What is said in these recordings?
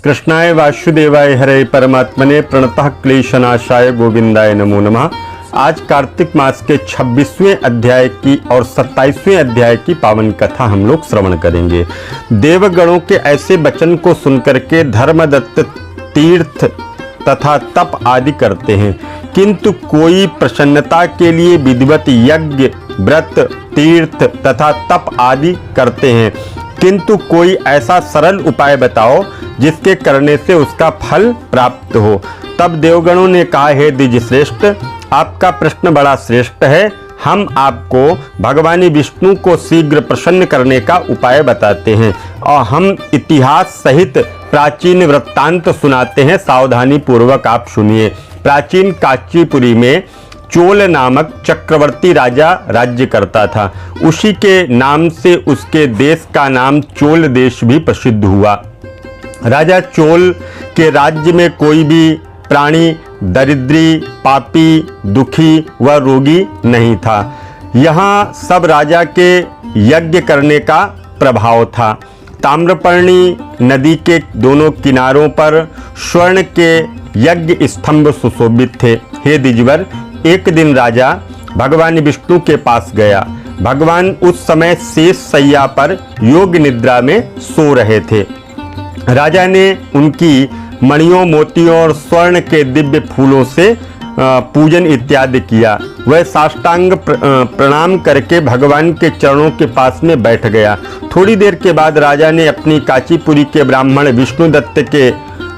कृष्णाय वासुदेवाय हरे परमात्मने प्रणतः क्लेशनाशाय गोविंदाय नमो नमः। आज कार्तिक मास के 26वें अध्याय की और 27वें अध्याय की पावन कथा हम लोग श्रवण करेंगे। देवगणों के ऐसे वचन को सुनकर के धर्मदत्त तीर्थ तथा तप आदि करते हैं, किंतु कोई प्रसन्नता के लिए विधिवत यज्ञ व्रत तीर्थ तथा तप आदि करते हैं, किंतु कोई ऐसा सरल उपाय बताओ जिसके करने से उसका फल प्राप्त हो। तब देवगणों ने कहा, हे द्विजश्रेष्ठ, आपका प्रश्न बड़ा श्रेष्ठ है। हम आपको भगवान विष्णु को शीघ्र प्रसन्न करने का उपाय बताते हैं और हम इतिहास सहित प्राचीन वृत्तांत सुनाते हैं। सावधानी पूर्वक आप सुनिए। प्राचीन कांचीपुरी में चोल नामक चक्रवर्ती राजा राज्य करता था। उसी के नाम से उसके देश का नाम चोल देश भी प्रसिद्ध हुआ। राजा चोल के राज्य में कोई भी प्राणी दरिद्री, पापी, दुखी व रोगी नहीं था। यहाँ सब राजा के यज्ञ करने का प्रभाव था। ताम्रपर्णी नदी के दोनों किनारों पर स्वर्ण के यज्ञ स्तंभ सुशोभित थे। हे द्विजवर, एक दिन राजा भगवान विष्णु के पास गया। भगवान उस समय शेष शैया पर योग निद्रा में सो रहे थे। राजा ने उनकी मणियों, मोतियों और स्वर्ण के दिव्य फूलों से पूजन इत्यादि किया। वह साष्टांग प्रणाम करके भगवान के चरणों के पास में बैठ गया। थोड़ी देर के बाद राजा ने अपनी कांचीपुरी के ब्राह्मण विष्णुदत्त के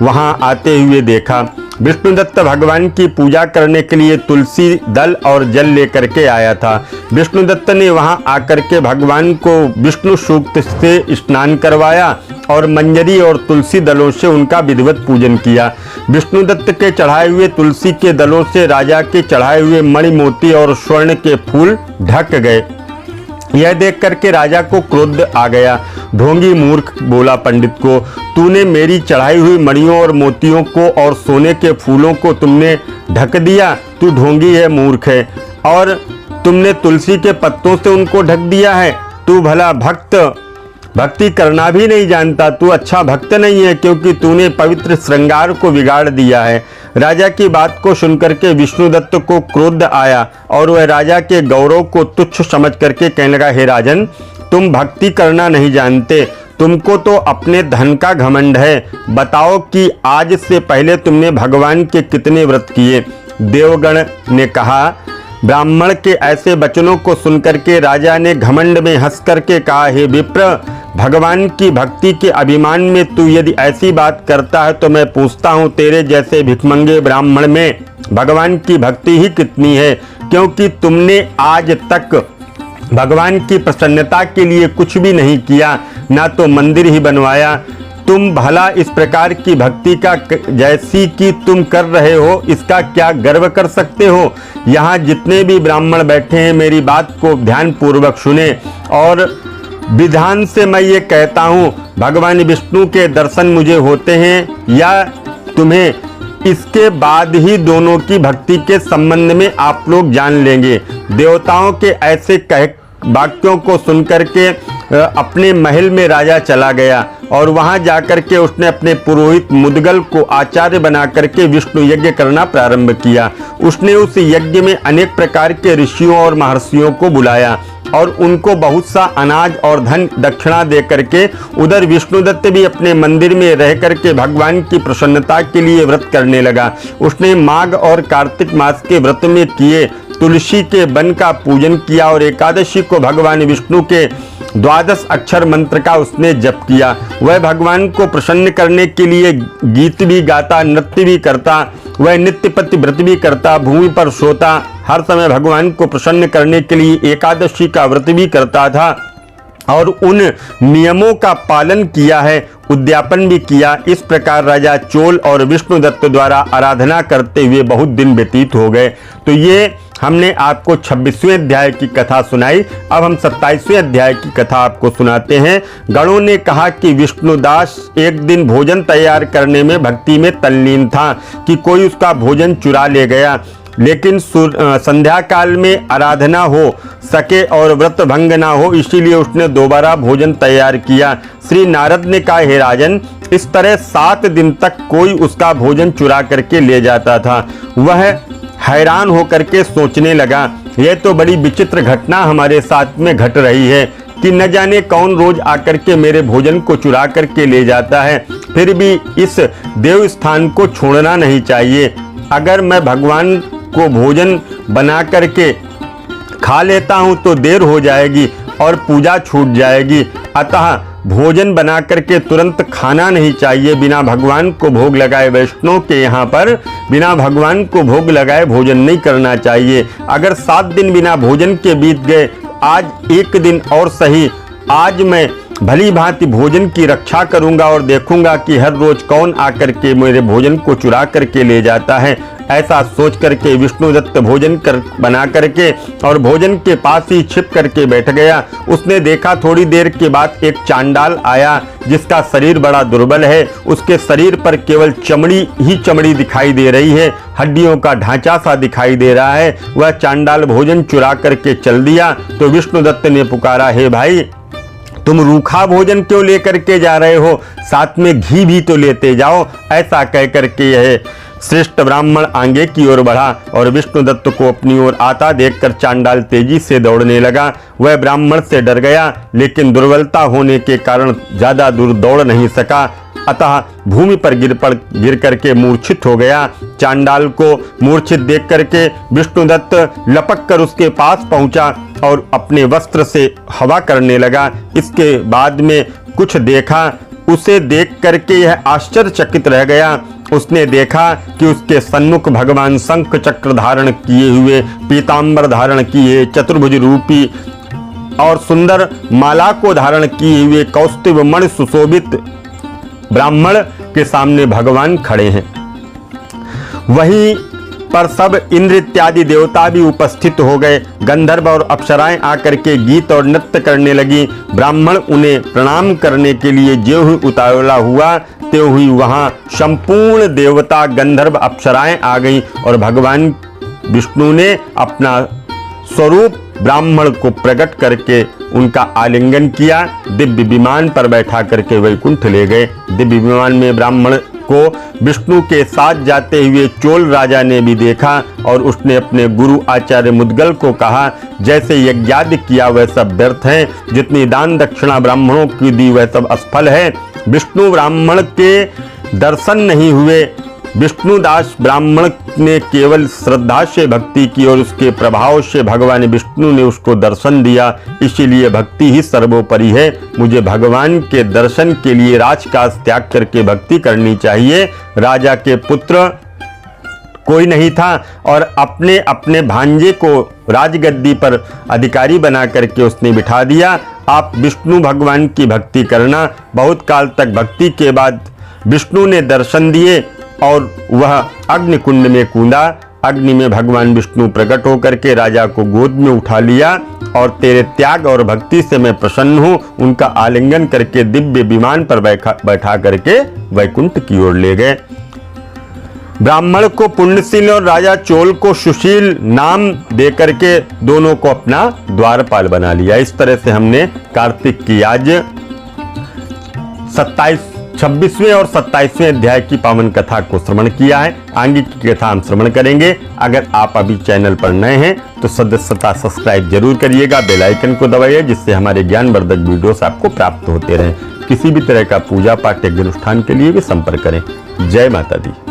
वहां आते हुए देखा। विष्णुदत्त भगवान की पूजा करने के लिए तुलसी दल और जल लेकर के आया था। विष्णुदत्त ने वहां आकर के भगवान को विष्णु सूक्त से स्नान करवाया और मंजरी और तुलसी दलों से उनका विधिवत पूजन किया। विष्णुदत्त के चढ़ाए हुए तुलसी के दलों से राजा के चढ़ाए हुए मणि, मोती और स्वर्ण के फूल ढक गए। यह देख करके राजा को क्रोध आ गया। ढोंगी मूर्ख, बोला पंडित को, तूने मेरी चढ़ाई हुई मणियों और मोतियों को और सोने के फूलों को तुमने ढक दिया। तू ढोंगी है, मूर्ख है, और तुमने तुलसी के पत्तों से उनको ढक दिया है। तू भला भक्ति करना भी नहीं जानता। तू अच्छा भक्त नहीं है, क्योंकि तूने पवित्र श्रृंगार को बिगाड़ दिया है। राजा की बात को सुनकर के विष्णुदत्त को क्रोध आया और वह राजा के गौरव को तुच्छ समझ करके कहने लगा, हे राजन, तुम भक्ति करना नहीं जानते। तुमको तो अपने धन का घमंड है। बताओ कि आज से पहले तुमने भगवान के कितने व्रत किए। देवगण ने कहा। ब्राह्मण के ऐसे वचनों को सुनकर के राजा ने घमंड में हंस करके कहा, हे विप्र, भगवान की भक्ति के अभिमान में तू यदि ऐसी बात करता है तो मैं पूछता हूँ, तेरे जैसे भिखमंगे ब्राह्मण में भगवान की भक्ति ही कितनी है, क्योंकि तुमने आज तक भगवान की प्रसन्नता के लिए कुछ भी नहीं किया, ना तो मंदिर ही बनवाया। तुम भला इस प्रकार की भक्ति का जैसी कि तुम कर रहे हो, इसका क्या गर्व कर सकते हो। यहाँ जितने भी ब्राह्मण बैठे हैं, मेरी बात को ध्यानपूर्वक सुने और विधान से मैं ये कहता हूँ, भगवान विष्णु के दर्शन मुझे होते हैं या तुम्हें, इसके बाद ही दोनों की भक्ति के संबंध में आप लोग जान लेंगे। देवताओं के ऐसे वाक्यों को सुनकर के अपने महल में राजा चला गया और वहां जाकर के उसने अपने पुरोहित मुदगल को आचार्य बना करके विष्णु यज्ञ करना प्रारंभ किया। उसने उस यज्ञ में अनेक प्रकार के ऋषियों और महर्षियों को बुलाया और उनको बहुत सा अनाज और धन दक्षिणा दे करके उधर विष्णुदत्त भी अपने मंदिर में रह करके भगवान की प्रसन्नता के लिए व्रत करने लगा। उसने माघ और कार्तिक मास के व्रत में किए तुलसी के वन का पूजन किया और एकादशी को भगवान विष्णु के 12 अक्षर मंत्र का उसने जप किया। वह भगवान को प्रसन्न करने के लिए गीत भी गाता, नृत्य भी करता, वह नित्य पति व्रत भी करता, भूमि पर सोता, हर समय भगवान को प्रसन्न करने के लिए एकादशी का व्रत भी करता था और उन नियमों का पालन किया है, उद्यापन भी किया। इस प्रकार राजा चोल और विष्णुदत्त द्वारा आराधना करते हुए बहुत दिन व्यतीत हो गए। तो ये हमने आपको 26वें अध्याय की कथा सुनाई। अब हम 27वें अध्याय की कथा आपको सुनाते हैं। गणों ने कहा कि विष्णुदास एक दिन भोजन तैयार करने में भक्ति में तल्लीन था कि कोई उसका भोजन चुरा ले गया, लेकिन संध्या काल में आराधना हो सके और व्रत भंग ना हो, इसीलिए उसने दोबारा भोजन तैयार किया। श्री नारद ने कहा, हे राजन, इस तरह 7 दिन तक कोई उसका भोजन चुरा करके ले जाता था। वह हैरान होकर के सोचने लगा, यह तो बड़ी विचित्र घटना हमारे साथ में घट रही है कि न जाने कौन रोज आकर के मेरे भोजन को चुरा करके ले जाता है। फिर भी इस देव स्थान को छोड़ना नहीं चाहिए। अगर मैं भगवान को भोजन बना करके खा लेता हूं तो देर हो जाएगी और पूजा छूट जाएगी। अतः भोजन बना करके तुरंत खाना नहीं चाहिए। बिना भगवान को भोग लगाए, वैष्णव के यहाँ पर बिना भगवान को भोग लगाए भोजन नहीं करना चाहिए। अगर 7 दिन बिना भोजन के बीत गए, आज एक दिन और सही, आज मैं भली भांति भोजन की रक्षा करूंगा और देखूंगा कि हर रोज कौन आकर के मेरे भोजन को चुरा करके ले जाता है। ऐसा सोच करके विष्णुदत्त भोजन बना करके और भोजन के पास ही छिप करके बैठ गया। उसने देखा थोड़ी देर के बाद एक चांडाल आया जिसका शरीर बड़ा दुर्बल है। उसके शरीर पर केवल चमड़ी ही चमड़ी दिखाई दे रही है, हड्डियों का ढांचा सा दिखाई दे रहा है। वह चांडाल भोजन चुरा करके चल दिया तो विष्णुदत्त ने पुकारा, हे भाई, तुम रूखा भोजन क्यों लेकर के जा रहे हो? साथ में घी भी तो लेते जाओ। ऐसा कहकर के यह श्रेष्ठ ब्राह्मण आगे की ओर बढ़ा और विष्णुदत्त को अपनी ओर आता देखकर चांडाल तेजी से दौड़ने लगा। वह ब्राह्मण से डर गया, लेकिन दुर्बलता होने के कारण ज्यादा दूर दौड़ नहीं सका, अतः भूमि पर गिर करके मूर्छित हो गया। चांडाल को मूर्छित देख करके विष्णुदत्त लपक कर उसके पास पहुंचा और अपने वस्त्र से हवा करने लगा। इसके बाद में कुछ देखा, उसे देख करके यह आश्चर्यचकित रह गया। उसने देखा कि उसके सन्मुख भगवान शंख चक्र धारण किए हुए, पीतांबर धारण किए, चतुर्भुज रूपी और सुंदर माला को धारण किए हुए कौस्तुभ मणि सुशोभित ब्राह्मण के सामने भगवान खड़े हैं। वहीं पर सब इंद्र इत्यादि देवता भी उपस्थित हो गए। गंधर्व और अप्सराएं आकर के गीत और नृत्य करने लगी। ब्राह्मण उन्हें प्रणाम करने के लिए ज्यों ही उतावला हुआ त्यों ही वहां संपूर्ण देवता, गंधर्व, अप्सराएं आ गईं और भगवान विष्णु ने अपना स्वरूप ब्राह्मण को प्रकट करके उनका आलिंगन किया। दिव्य विमान पर बैठा करके वैकुंठ ले गए। दिव्य विमान में ब्राह्मण को विष्णु के साथ जाते हुए चोल राजा ने भी देखा और उसने अपने गुरु आचार्य मुद्गल को कहा, जैसे यज्ञादि किया वह सब व्यर्थ है, जितनी दान दक्षिणा ब्राह्मणों की दी वह सब असफल है। विष्णु ब्राह्मण के दर्शन नहीं हुए। विष्णुदास ब्राह्मण ने केवल श्रद्धा से भक्ति की और उसके प्रभाव से भगवान विष्णु ने उसको दर्शन दिया। इसीलिए भक्ति ही सर्वोपरि है। मुझे भगवान के दर्शन के लिए राजकाज त्याग करके भक्ति करनी चाहिए। राजा के पुत्र कोई नहीं था और अपने अपने भांजे को राजगद्दी पर अधिकारी बना करके उसने बिठा दिया। आप विष्णु भगवान की भक्ति करना। बहुत काल तक भक्ति के बाद विष्णु ने दर्शन दिए और वह अग्नि कुंड में कूदा। अग्नि में भगवान विष्णु प्रकट होकर के राजा को गोद में उठा लिया और तेरे त्याग और भक्ति से मैं प्रसन्न हूँ, उनका आलिंगन करके दिव्य विमान पर बैठा करके वैकुंठ की ओर ले गए। ब्राह्मण को पुण्यशील और राजा चोल को सुशील नाम दे करके दोनों को अपना द्वारपाल बना लिया। इस तरह से हमने कार्तिक की आज 26वें और 27वें अध्याय की पावन कथा को श्रवण किया है। आगे की कथा हम श्रवण करेंगे। अगर आप अभी चैनल पर नए हैं तो सदस्यता सब्सक्राइब जरूर करिएगा, बेल आइकन को दबाइए, जिससे हमारे ज्ञानवर्धक वीडियोस आपको प्राप्त होते रहें। किसी भी तरह का पूजा पाठ या अनुष्ठान के लिए भी संपर्क करें। जय माता दी।